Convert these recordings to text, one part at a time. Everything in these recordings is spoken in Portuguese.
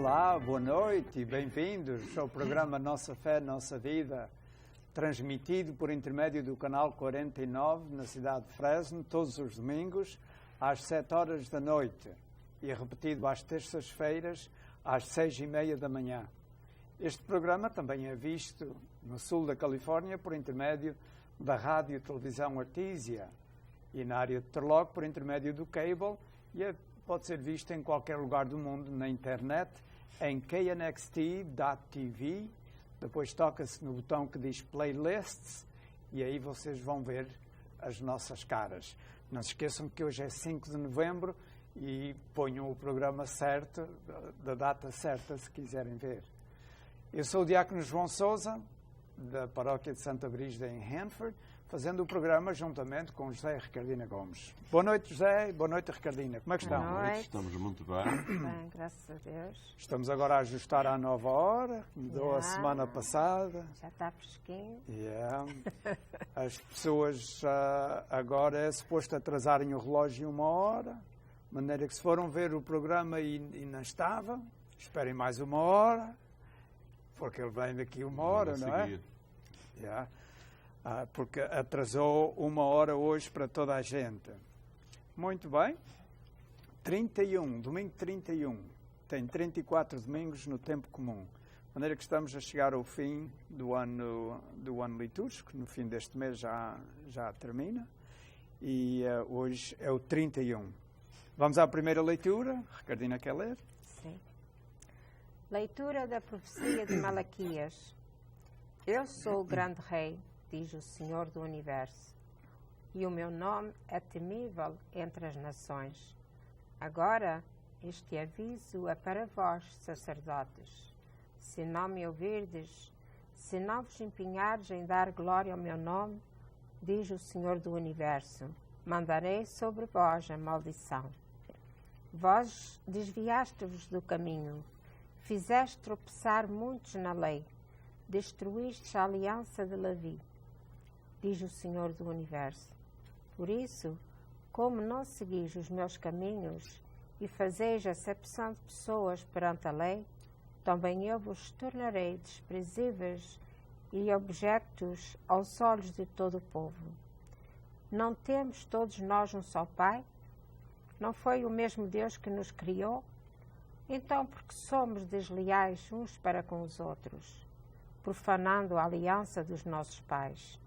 Olá, boa noite e bem-vindos ao programa Nossa Fé, Nossa Vida, transmitido por intermédio do canal 49 na cidade de Fresno, todos os domingos, às 7 horas da noite e repetido às terças-feiras, às 6h30 da manhã. Este programa também é visto no sul da Califórnia por intermédio da Rádio e Televisão Artesia e na área de Turlock por intermédio do cable e pode ser visto em qualquer lugar do mundo na internet em knxt.tv. Depois toca-se no botão que diz Playlists e aí vocês vão ver as nossas caras. Não se esqueçam que hoje é 5 de novembro e ponham o programa certo, da data certa, se quiserem ver. Eu sou o Diácono João Sousa, da Paróquia de Santa Brígida, em Hanford, fazendo o programa juntamente com José Ricardina Gomes. Boa noite, José, e boa noite, Ricardina. Como é que estão? Boa noite, Estamos muito bem. Bem, graças a Deus. Estamos agora a ajustar à nova hora, mudou a semana passada. Já está fresquinho. As pessoas agora é suposto atrasarem o relógio 1 hora, de maneira que se foram ver o programa e não estava, esperem mais 1 hora, porque ele vem daqui 1 hora, não é? Porque atrasou 1 hora hoje para toda a gente. Muito bem. 31, domingo 31. Tem 34 domingos no tempo comum. De maneira que estamos a chegar ao fim do ano litúrgico. No fim deste mês já termina. E hoje é o 31. Vamos à primeira leitura. Ricardina quer ler? Sim. Leitura da profecia de Malaquias. Eu sou o grande rei, diz o Senhor do Universo, e o meu nome é temível entre as nações. Agora, este aviso é para vós, sacerdotes. Se não me ouvirdes, se não vos empenhardes em dar glória ao meu nome, diz o Senhor do Universo, mandarei sobre vós a maldição. Vós desviaste-vos do caminho, fizeste tropeçar muitos na lei, destruíste a aliança de Levi, diz o Senhor do Universo. Por isso, como não seguis os meus caminhos e fazeis acepção de pessoas perante a lei, também eu vos tornarei desprezíveis e objetos aos olhos de todo o povo. Não temos todos nós um só Pai? Não foi o mesmo Deus que nos criou? Então, por que somos desleais uns para com os outros, profanando a aliança dos nossos pais?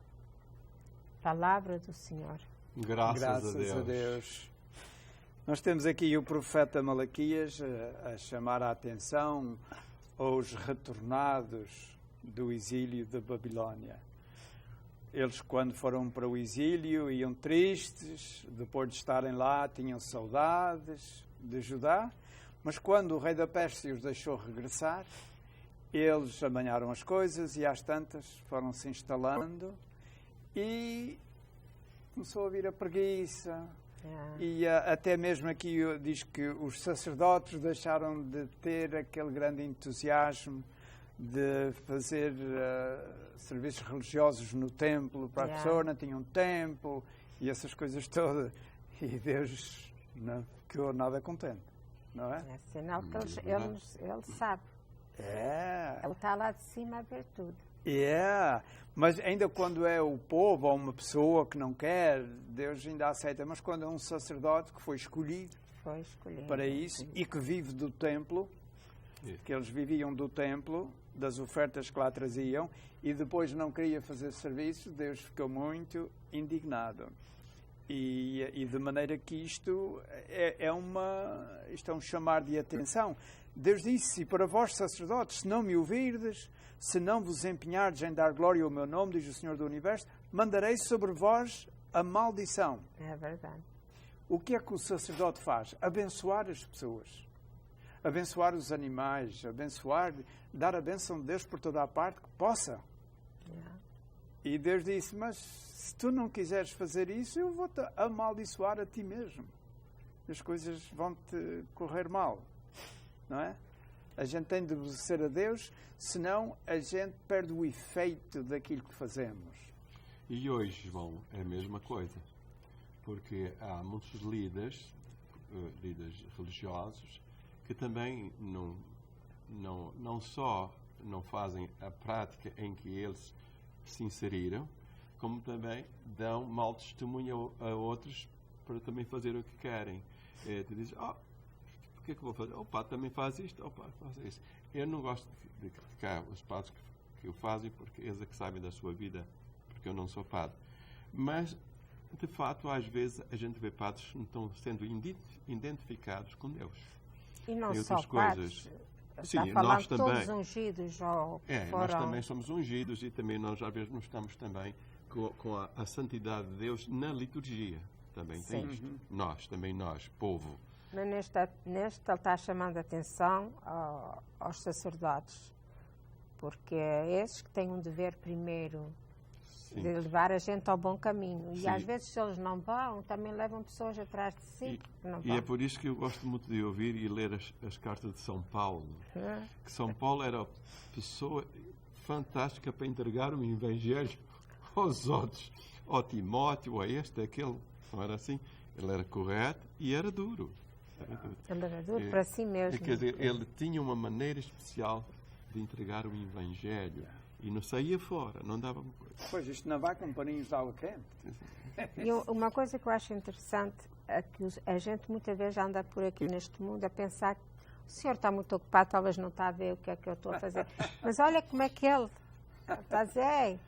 Palavra do Senhor. Graças a Deus. Nós temos aqui o profeta Malaquias a chamar a atenção aos retornados do exílio da Babilónia. Eles, quando foram para o exílio, iam tristes, depois de estarem lá, tinham saudades de Judá, mas quando o rei da Pérsia os deixou regressar, eles amanharam as coisas e às tantas foram se instalando e começou a vir a preguiça. E até mesmo aqui diz que os sacerdotes deixaram de ter aquele grande entusiasmo de fazer serviços religiosos no templo para a pessoa, não tinham tempo e essas coisas todas. E Deus não ficou nada contente, não é? É sinal que ele sabe. Ele está lá de cima a ver tudo. Mas ainda quando é o povo ou uma pessoa que não quer, Deus ainda aceita. Mas quando é um sacerdote que foi escolhido para isso e que vive do templo, que eles viviam do templo, das ofertas que lá traziam, e depois não queria fazer serviço, Deus ficou muito indignado. E de maneira que isto é um chamar de atenção. Deus disse, para vós sacerdotes, se não me ouvirdes, se não vos empenhardes em dar glória ao meu nome, diz o Senhor do Universo, mandarei sobre vós a maldição. É verdade. O que é que o sacerdote faz? Abençoar as pessoas, abençoar os animais, dar a bênção de Deus por toda a parte que possa. E Deus disse, mas se tu não quiseres fazer isso, eu vou-te amaldiçoar a ti mesmo. As coisas vão-te correr mal. Não é? A gente tem de obedecer a Deus, senão a gente perde o efeito daquilo que fazemos. E hoje, João, é a mesma coisa. Porque há muitos líderes religiosos, que também não só não fazem a prática em que eles se inseriram, como também dão mau testemunho a outros para também fazer o que querem. Tu dizes, o que é que eu vou fazer? O padre também faz isto, o padre faz isso. Eu não gosto de criticar os padres que o fazem, porque eles é que sabem da sua vida, porque eu não sou padre. Mas, de fato, às vezes a gente vê padres que não estão sendo identificados com Deus. E não Tem só outras padres, coisas. está Sim, a falar nós de também. todos ungidos ou Nós também somos ungidos e também nós às vezes não estamos também com a santidade de Deus na liturgia. Também tem Sim. isto. Nós, povo. Mas neste ele está chamando a atenção aos sacerdotes, porque é esses que têm um dever primeiro Sim. de levar a gente ao bom caminho. Sim. E às vezes, se eles não vão, também levam pessoas atrás de si que não E vão. é por isso que eu gosto muito de ouvir e ler as cartas de São Paulo. Que São Paulo era a pessoa fantástica para entregar o Evangelho aos outros, ao Timóteo, a este, aquele. Não era assim? Ele era correto e era duro. Ele era duro para si mesmo. Quer dizer, ele tinha uma maneira especial de entregar o Evangelho e não saía fora, não dava uma coisa. Pois, isto não vai com paninhos de água quente. E uma coisa que eu acho interessante é que a gente muitas vezes anda por aqui neste mundo a pensar que o senhor está muito ocupado, talvez não está a ver o que é que eu estou a fazer. Mas olha como é que ele está a dizer, ei,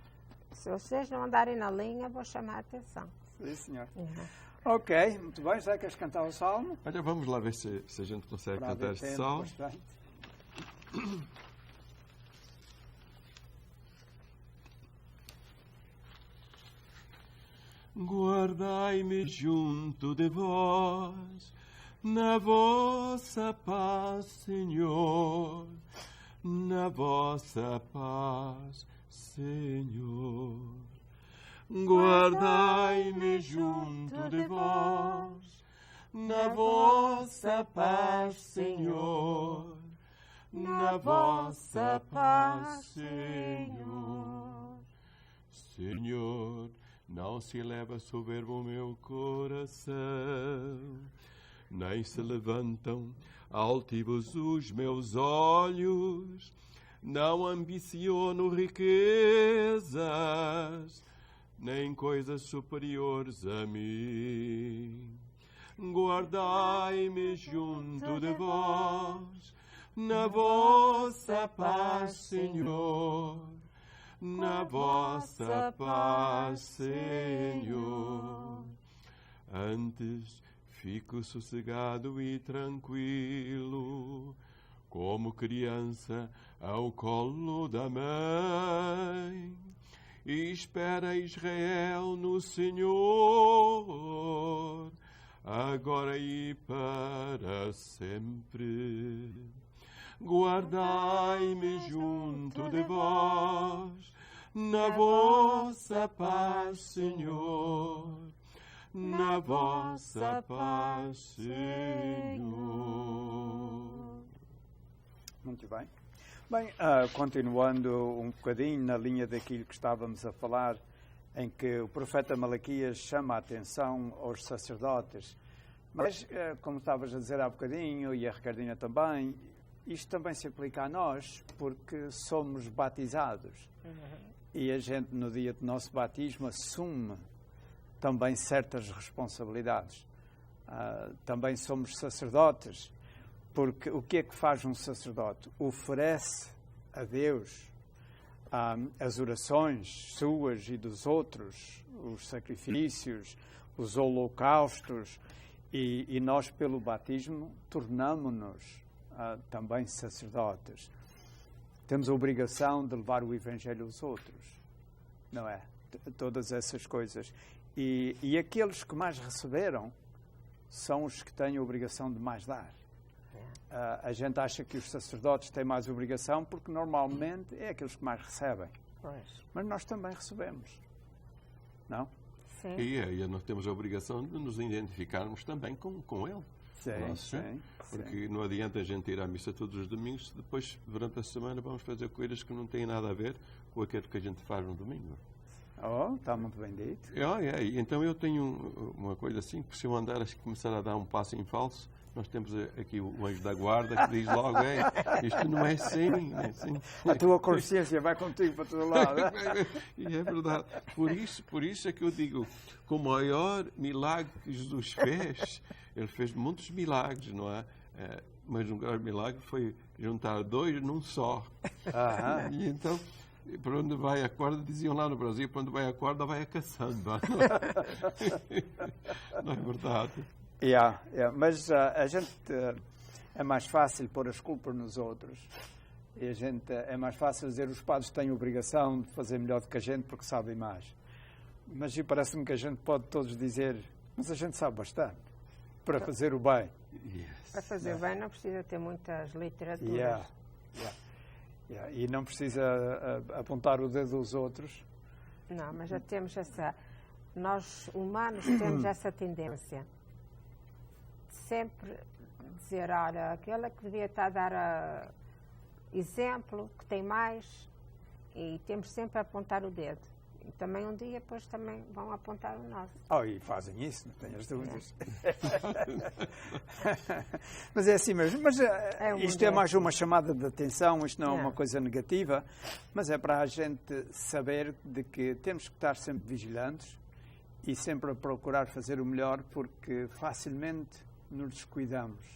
se vocês não andarem na linha, vou chamar a atenção. Sim, senhor. Uhum. Ok, muito bem. Já queres cantar o salmo? Olha, vamos lá ver se a gente consegue Para cantar haver este tempo salmo. bastante. Guardai-me junto de vós, na vossa paz, Senhor, na vossa paz, Senhor. Guardai-me junto de vós, na vossa paz, Senhor, na vossa paz, Senhor. Senhor, não se eleva soberbo o meu coração, nem se levantam altivos os meus olhos. Não ambiciono riquezas, nem coisas superiores a mim. Guardai-me junto de vós, na vossa paz, Senhor, na vossa paz, Senhor. Antes fico sossegado e tranquilo, como criança ao colo da mãe, e espera Israel no Senhor, agora e para sempre. Guardai-me junto de vós, na vossa paz, Senhor, na vossa paz, Senhor. Muito bem. Bem, continuando um bocadinho na linha daquilo que estávamos a falar, em que o profeta Malaquias chama a atenção aos sacerdotes. Mas, como estavas a dizer há bocadinho, e a Ricardina também, isto também se aplica a nós, porque somos batizados. E a gente, no dia do nosso batismo, assume também certas responsabilidades. Também somos sacerdotes, porque o que é que faz um sacerdote? Oferece a Deus as orações suas e dos outros, os sacrifícios, os holocaustos, e nós, pelo batismo, tornamo-nos também sacerdotes. Temos a obrigação de levar o Evangelho aos outros, não é? Todas essas coisas. E aqueles que mais receberam são os que têm a obrigação de mais dar. A gente acha que os sacerdotes têm mais obrigação porque normalmente é aqueles que mais recebem. Pois. Mas nós também recebemos, não? Sim. E nós temos a obrigação de nos identificarmos também com ele. Sim, sim. Porque não adianta a gente ir à missa todos os domingos, depois, durante a semana, vamos fazer coisas que não têm nada a ver com aquilo que a gente faz no domingo. Oh, está muito bem dito. Então eu tenho uma coisa assim, que se eu andar a começar a dar um passo em falso, Nós temos aqui o anjo da guarda que diz logo, isto não é assim. A tua consciência vai contigo para todo lado. E é verdade. Por isso é que eu digo, com o maior milagre que Jesus fez, ele fez muitos milagres, não é? Mas um grande milagre foi juntar dois num só. E então, para onde vai a corda, diziam lá no Brasil, para onde vai a corda, vai a caçamba. Não é verdade? Mas a gente é mais fácil pôr as culpas nos outros. E a gente é mais fácil dizer os padres têm obrigação de fazer melhor do que a gente porque sabem mais. Mas parece-me que a gente pode todos dizer, mas a gente sabe bastante para fazer o bem. Para fazer o bem não precisa ter muitas literaturas. E não precisa apontar o dedo dos outros. Não, mas já temos nós humanos temos essa tendência de sempre dizer, olha, aquela que devia estar a dar exemplo, que tem mais, e temos sempre a apontar o dedo. E também um dia, depois também vão apontar o nosso. E fazem isso, não tenho as dúvidas. Mas é assim mesmo. Mas isto é mais uma chamada de atenção, isto não é uma coisa negativa, mas é para a gente saber de que temos que estar sempre vigilantes e sempre a procurar fazer o melhor, porque facilmente nos descuidamos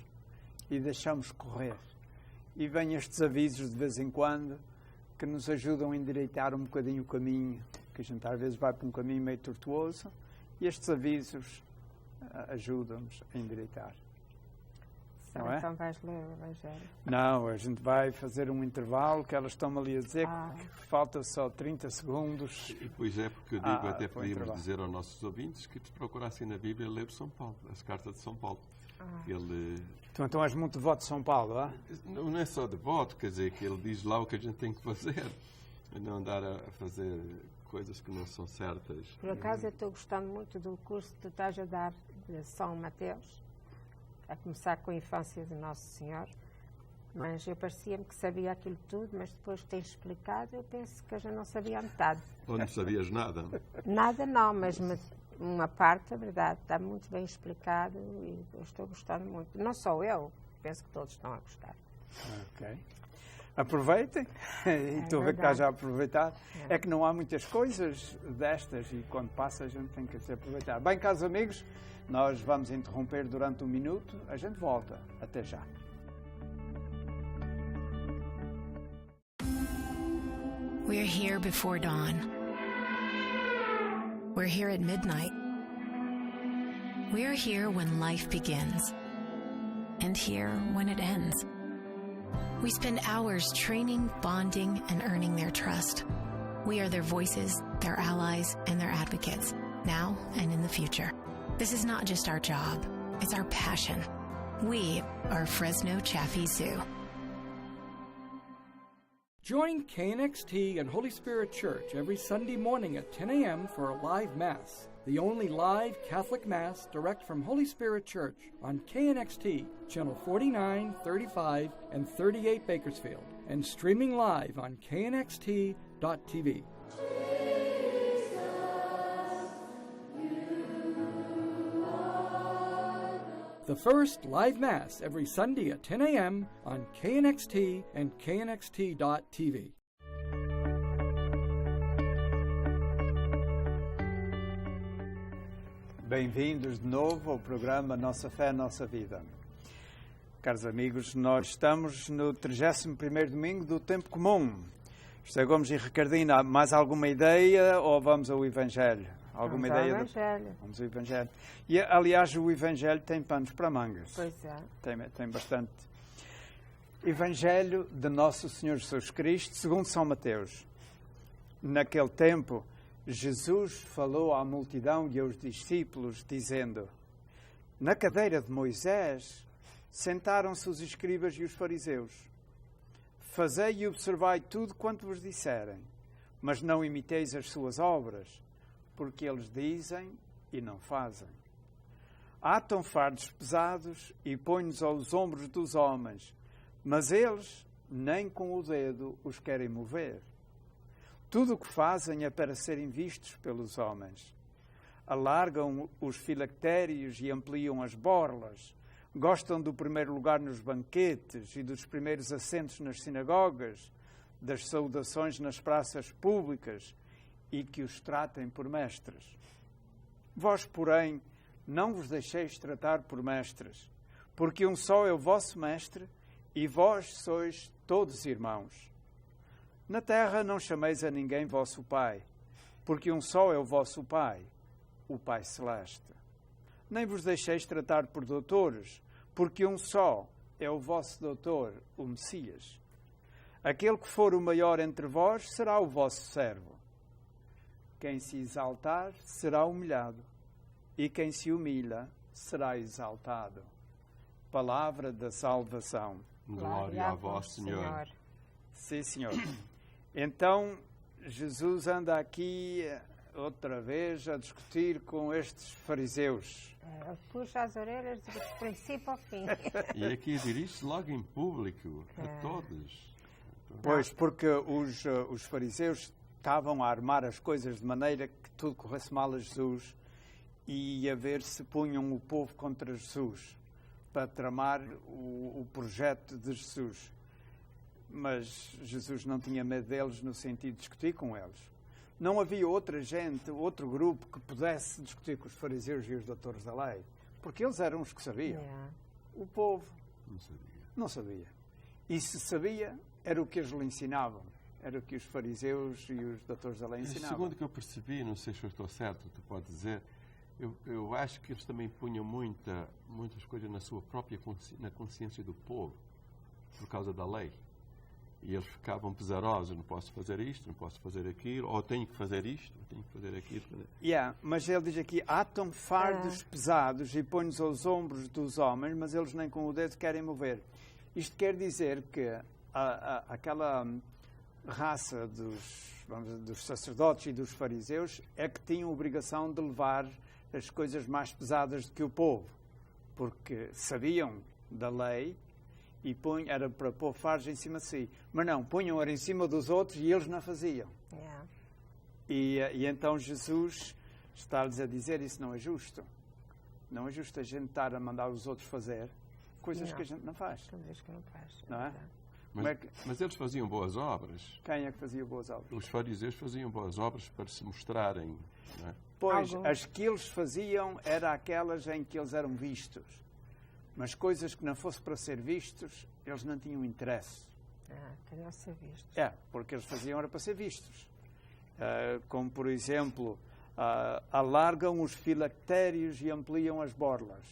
e deixamos correr. E vêm estes avisos de vez em quando que nos ajudam a endireitar um bocadinho o caminho, que a gente às vezes vai para um caminho meio tortuoso, e estes avisos ajudam-nos a endireitar. Não é? Então vais ler o Evangelho? Não, a gente vai fazer um intervalo, que elas estão ali a dizer que falta só 30 segundos. E pois é, porque eu digo, até podíamos dizer aos nossos ouvintes que procurassem na Bíblia ler São Paulo, as cartas de São Paulo. Ele... Então és muito devoto de São Paulo, Não é só devoto, quer dizer, que ele diz lá o que a gente tem que fazer, não andar a fazer coisas que não são certas. Por acaso eu estou gostando muito do curso que tu estás a dar de São Mateus, a começar com a infância de Nosso Senhor, mas eu parecia-me que sabia aquilo tudo, mas depois que tens explicado, eu penso que eu já não sabia a metade. Ou não sabias nada? Nada não, mas uma parte, a verdade, está muito bem explicado e eu estou gostando muito. Não só eu, penso que todos estão a gostar. Ok. Aproveitem, e estou a ver que estás a aproveitar. É que não há muitas coisas destas e quando passa a gente tem que se aproveitar. Bem, caros amigos, nós vamos interromper durante um minuto, a gente volta. Até já. We're here before dawn. We're here at midnight. We're here when life begins, and here when it ends. We spend hours training, bonding, and earning their trust. We are their voices, their allies, and their advocates, now and in the future. This is not just our job, it's our passion. We are Fresno Chaffee Zoo. Join KNXT and Holy Spirit Church every Sunday morning at 10 a.m. for a live Mass, the only live Catholic Mass direct from Holy Spirit Church on KNXT, channel 49, 35, and 38 Bakersfield, and streaming live on knxt.tv. The first live Mass every Sunday at 10 a.m. on KNXT and knxt.tv. Bem-vindos de novo ao programa Nossa Fé, Nossa Vida. Caros amigos, nós estamos no 31º domingo do Tempo Comum. José Gomes e Ricardina, mais alguma ideia ou vamos ao Evangelho? Alguma Vamos ideia? ao Evangelho. Vamos ao Evangelho. E, aliás, o Evangelho tem panos para mangas. Pois é. Tem bastante. Evangelho de Nosso Senhor Jesus Cristo, segundo São Mateus. Naquele tempo, Jesus falou à multidão e aos discípulos, dizendo: na cadeira de Moisés sentaram-se os escribas e os fariseus. Fazei e observai tudo quanto vos disserem, mas não imiteis as suas obras, porque eles dizem e não fazem. Atam fardos pesados e põem-nos aos ombros dos homens, mas eles nem com o dedo os querem mover. Tudo o que fazem é para serem vistos pelos homens. Alargam os filactérios e ampliam as borlas, Gostam do primeiro lugar nos banquetes e dos primeiros assentos nas sinagogas, das saudações nas praças públicas e que os tratem por mestres. Vós, porém, não vos deixeis tratar por mestres, porque um só é o vosso mestre e vós sois todos irmãos. Na terra não chameis a ninguém vosso Pai, porque um só é o vosso Pai, o Pai Celeste. Nem vos deixeis tratar por doutores, porque um só é o vosso doutor, o Messias. Aquele que for o maior entre vós será o vosso servo. Quem se exaltar será humilhado, e quem se humilha será exaltado. Palavra da salvação. Glória a vós, Senhor. Sim, Senhor. Então, Jesus anda aqui outra vez a discutir com estes fariseus. Puxa as orelhas do princípio ao fim. E aqui dirige-se logo em público a todos. Pois, porque os fariseus estavam a armar as coisas de maneira que tudo corresse mal a Jesus e a ver se punham o povo contra Jesus para tramar o projeto de Jesus. Mas Jesus não tinha medo deles no sentido de discutir com eles. Não havia outra gente, outro grupo que pudesse discutir com os fariseus e os doutores da lei, porque eles eram os que sabiam. O povo não sabia. E se sabia, era o que eles lhe ensinavam. Era o que os fariseus e os doutores da lei ensinavam. Segundo o que eu percebi, não sei se eu estou certo, tu pode dizer, eu acho que eles também punham muitas coisas na sua própria na consciência do povo, por causa da lei. E eles ficavam pesarosos, não posso fazer isto, não posso fazer aquilo, ou tenho que fazer isto, ou tenho que fazer aquilo. Mas ele diz aqui, atam fardos pesados e põe-nos aos ombros dos homens, mas eles nem com o dedo querem mover. Isto quer dizer que aquela raça dos sacerdotes e dos fariseus é que tinham a obrigação de levar as coisas mais pesadas do que o povo, porque sabiam da lei e era para pôr fardos em cima de si. Mas não, punham-era em cima dos outros e eles não faziam. E então Jesus está-lhes a dizer, isso não é justo. Não é justo a gente estar a mandar os outros fazer coisas que a gente não faz. Coisas que não faz. Não é? Mas eles faziam boas obras. Quem é que fazia boas obras? Os fariseus faziam boas obras para se mostrarem. Não é? Pois, as que eles faziam eram aquelas em que eles eram vistos. Mas coisas que não fossem para ser vistos, eles não tinham interesse. Queriam ser vistos. Porque eles faziam era para ser vistos. Como, por exemplo, alargam os filactérios e ampliam as borlas.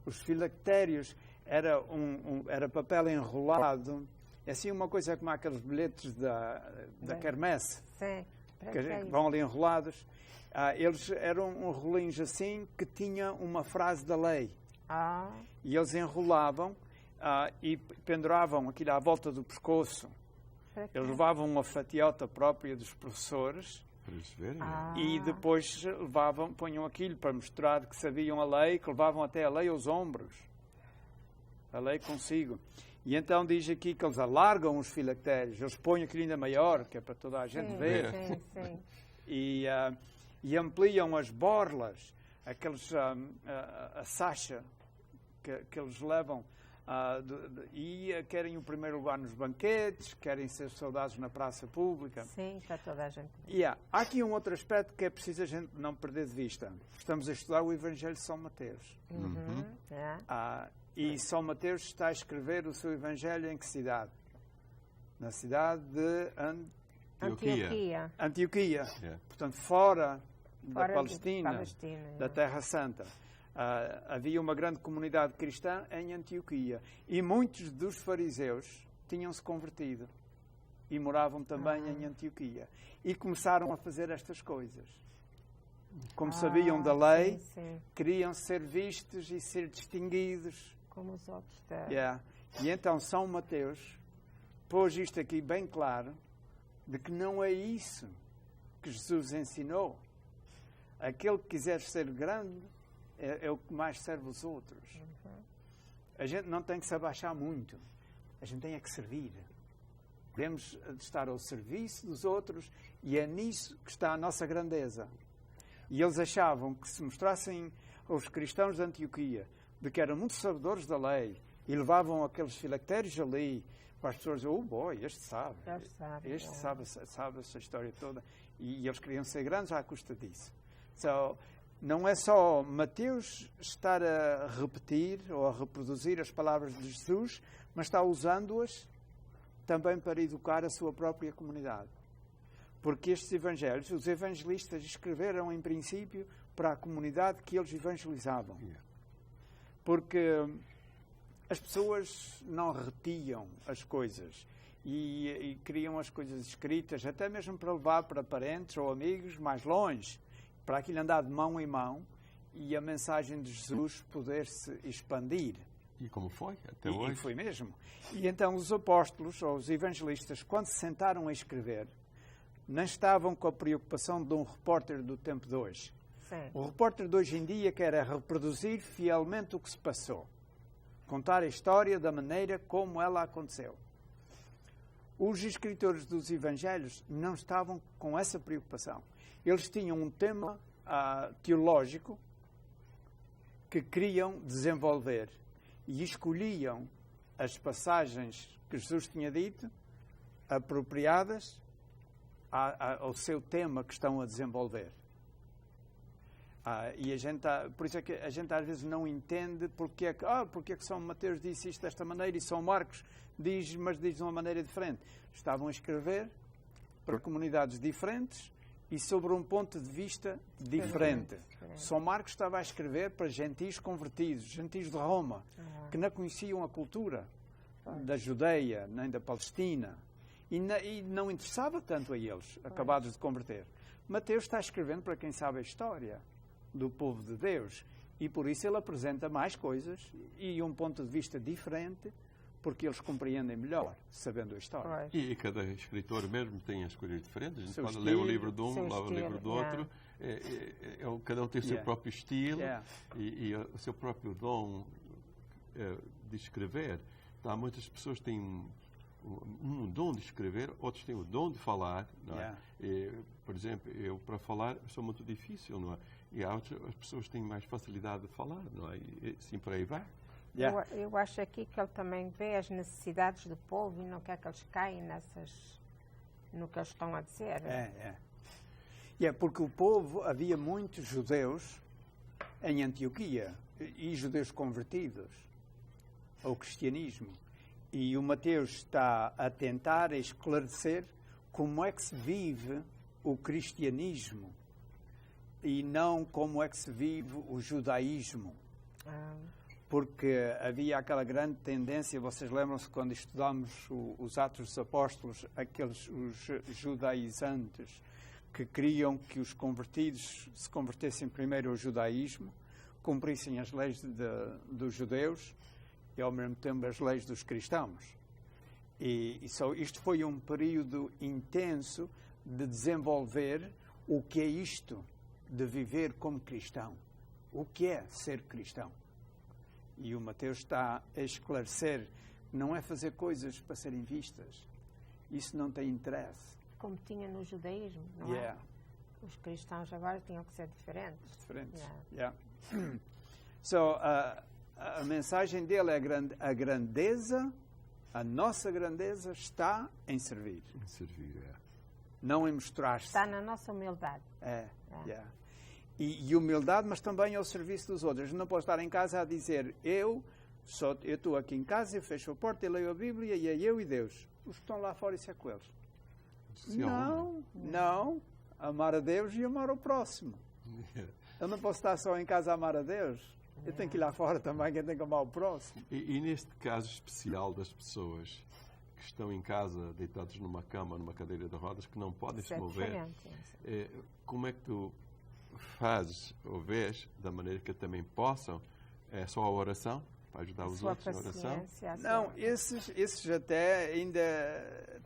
Os filactérios era papel enrolado, assim uma coisa como aqueles bilhetes da quermesse, que vão ali enrolados. Eles eram rolinhos assim que tinham uma frase da lei. E eles enrolavam e penduravam aquilo à volta do pescoço. Eles levavam uma fatiota própria dos professores para eles verem. E depois punham aquilo para mostrar que sabiam a lei, que levavam até a lei aos ombros. A lei consigo. E então diz aqui que eles alargam os filactérios, eles põem aquilo ainda maior, que é para toda a gente ver. Sim. E ampliam as borlas, a sacha que eles levam, e querem o primeiro lugar nos banquetes, querem ser saudados na praça pública. Sim, para toda a gente. Há aqui um outro aspecto que é preciso a gente não perder de vista. Estamos a estudar o Evangelho de São Mateus. E São Mateus está a escrever o seu Evangelho em que cidade? Na cidade de Antioquia. Portanto, fora da Palestina, da Terra Santa. Havia uma grande comunidade cristã em Antioquia. E muitos dos fariseus tinham-se convertido. E moravam também em Antioquia. E começaram a fazer estas coisas. Como sabiam da lei, queriam ser vistos e ser distinguidos. Como os outros. E então São Mateus pôs isto aqui bem claro, de que não é isso que Jesus ensinou. Aquele que quiser ser grande é o que mais serve os outros. A gente não tem que se abaixar muito. A gente tem que servir. Devemos estar ao serviço dos outros e é nisso que está a nossa grandeza. E eles achavam que se mostrassem aos cristãos de Antioquia de que eram muito sabedores da lei e levavam aqueles filactérios ali para as pessoas dizer, oh boy, este sabe sabe essa história toda. E eles queriam ser grandes à custa disso. Não é só Mateus estar a repetir ou a reproduzir as palavras de Jesus, mas está usando-as também para educar a sua própria comunidade. Porque estes evangelhos, os evangelistas escreveram em princípio para a comunidade que eles evangelizavam. Porque as pessoas não retiam as coisas e queriam as coisas escritas, até mesmo para levar para parentes ou amigos mais longe, para aquilo andar de mão em mão e a mensagem de Jesus poder-se expandir. E como foi até hoje? E foi mesmo. E então os apóstolos, ou os evangelistas, quando se sentaram a escrever, não estavam com a preocupação de um repórter do tempo de hoje. Sim. O repórter de hoje em dia quer reproduzir fielmente o que se passou. Contar a história da maneira como ela aconteceu. Os escritores dos evangelhos não estavam com essa preocupação. Eles tinham um tema teológico que queriam desenvolver e escolhiam as passagens que Jesus tinha dito, apropriadas ao seu tema que estão a desenvolver. E por isso é que a gente às vezes não entende porque é que São Mateus disse isto desta maneira e São Marcos diz de uma maneira diferente. Estavam a escrever para comunidades diferentes e sobre um ponto de vista diferente. São Marcos estava a escrever para gentis convertidos, gentis de Roma, que não conheciam a cultura da Judeia, nem da Palestina, e não interessava tanto a eles, acabados de converter. Mateus está escrevendo para quem sabe a história do povo de Deus, e por isso ele apresenta mais coisas e um ponto de vista diferente, porque eles compreendem melhor, sabendo a história. E cada escritor mesmo tem as coisas diferentes. A gente pode estilo, ler o livro de um, ler o livro do outro. Cada um tem o seu próprio estilo e o seu próprio dom de escrever. Então, muitas pessoas têm um dom de escrever, outros têm o dom de falar. Não é? Por exemplo, eu para falar sou muito difícil, não é? E as pessoas têm mais facilidade de falar, não é? E assim por aí vai. Eu acho aqui que ele também vê as necessidades do povo e não quer que eles caem no que eles estão a dizer. Porque o povo, havia muitos judeus em Antioquia e judeus convertidos ao cristianismo. E o Mateus está a tentar esclarecer como é que se vive o cristianismo e não como é que se vive o judaísmo. Porque havia aquela grande tendência, vocês lembram-se quando estudámos os Atos dos Apóstolos, os judaizantes, que queriam que os convertidos se convertessem primeiro ao judaísmo, cumprissem as leis dos judeus e ao mesmo tempo as leis dos cristãos. Isto foi um período intenso de desenvolver o que é isto de viver como cristão. O que é ser cristão? E o Mateus está a esclarecer, não é fazer coisas para serem vistas. Isso não tem interesse. Como tinha no judaísmo, não é? Os cristãos agora tinham que ser diferentes. A mensagem dele é a grandeza, a nossa grandeza está em servir. Em servir, Não em mostrar-se. Está na nossa humildade. E humildade, mas também ao serviço dos outros. Não posso estar em casa a dizer, eu estou aqui em casa, eu fecho a porta e leio a Bíblia e é eu e Deus. Os que estão lá fora, isso é com eles. Não. Amar a Deus e amar o próximo. Eu não posso estar só em casa a amar a Deus. Eu tenho que ir lá fora também, que eu tenho que amar o próximo. E neste caso especial das pessoas que estão em casa deitados numa cama, numa cadeira de rodas, que não podem se mover, como é que tu fazes ou vês da maneira que também possam? É só a oração para ajudar os outros na oração? Não, esses até ainda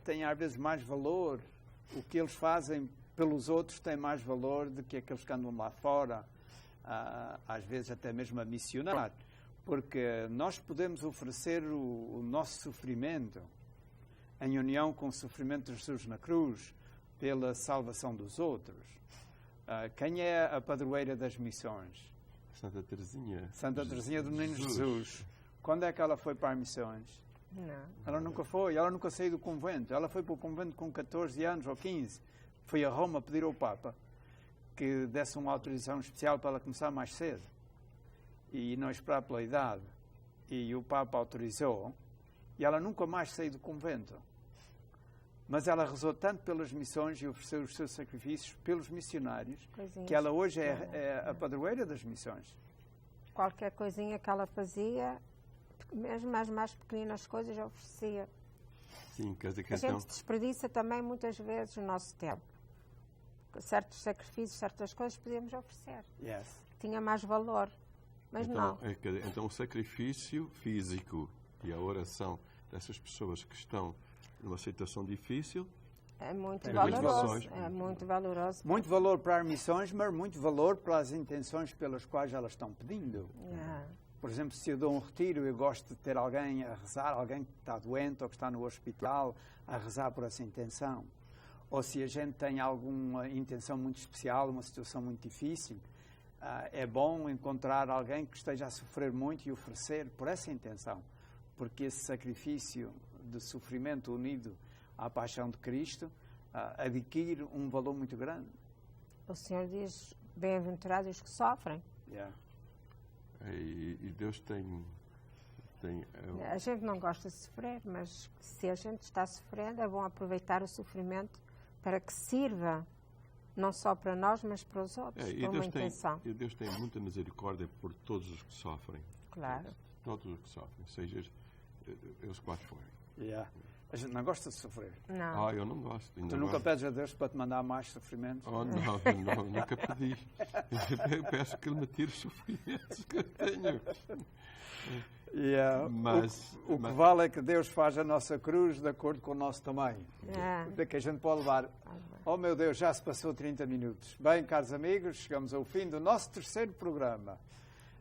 têm às vezes mais valor. O que eles fazem pelos outros tem mais valor do que aqueles que andam lá fora, às vezes até mesmo a missionar. Porque nós podemos oferecer o nosso sofrimento em união com o sofrimento de Jesus na cruz pela salvação dos outros. Quem é a padroeira das missões? Santa Teresinha. Santa Teresinha do Menino Jesus. Quando é que ela foi para as missões? Não. Ela nunca foi, ela nunca saiu do convento. Ela foi para o convento com 14 anos ou 15. Foi a Roma pedir ao Papa que desse uma autorização especial para ela começar mais cedo. E não esperar pela idade. E o Papa autorizou. E ela nunca mais saiu do convento. Mas ela rezou tanto pelas missões e ofereceu os seus sacrifícios pelos missionários, Coisinhas que ela hoje pequenas. é a padroeira das missões. Qualquer coisinha que ela fazia, mesmo as mais pequenas coisas, oferecia. Sim, quer dizer que A então... gente desperdiça também muitas vezes o nosso tempo. Certos sacrifícios, certas coisas podíamos oferecer. Yes. Tinha mais valor. Mas Então, não. então o sacrifício físico e a oração dessas pessoas que estão numa situação difícil É muito Tem valoroso. missões. É muito valoroso. Muito valor para as missões, mas muito valor para as intenções pelas quais elas estão pedindo. É. Por exemplo, se eu dou um retiro, eu gosto de ter alguém a rezar, alguém que está doente ou que está no hospital, a rezar por essa intenção. Ou se a gente tem alguma intenção muito especial, uma situação muito difícil, é bom encontrar alguém que esteja a sofrer muito e oferecer por essa intenção. Porque esse sacrifício de sofrimento unido à paixão de Cristo adquire um valor muito grande. O Senhor diz, bem-aventurados os que sofrem. Yeah. e Deus tem A gente não gosta de sofrer, mas se a gente está sofrendo, é bom aproveitar o sofrimento para que sirva não só para nós, mas para os outros, com uma intenção. E Deus tem muita misericórdia por todos os que sofrem. Claro. Todos os que sofrem, seja eles quais forem. Yeah. A gente não gosta de sofrer. Não. Eu não gosto. Tu ainda nunca agora. pedes a Deus para te mandar mais sofrimentos? Oh, não, nunca pedi. Eu peço que Ele me tire os sofrimentos que eu tenho. Yeah. Mas- o que vale é que Deus faz a nossa cruz de acordo com o nosso tamanho. É. De que a gente pode levar. Oh meu Deus, já se passou 30 minutos. Bem, caros amigos, chegamos ao fim do nosso terceiro programa.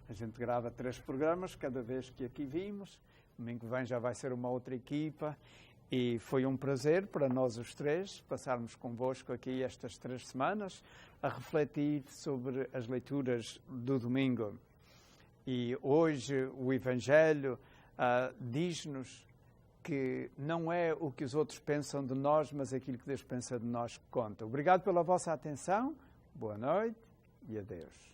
A gente grava 3 programas cada vez que aqui vimos. Domingo que vem já vai ser uma outra equipa. E foi um prazer para nós os 3 passarmos convosco aqui estas 3 semanas a refletir sobre as leituras do domingo. E hoje o Evangelho diz-nos que não é o que os outros pensam de nós, mas aquilo que Deus pensa de nós que conta. Obrigado pela vossa atenção, boa noite e adeus.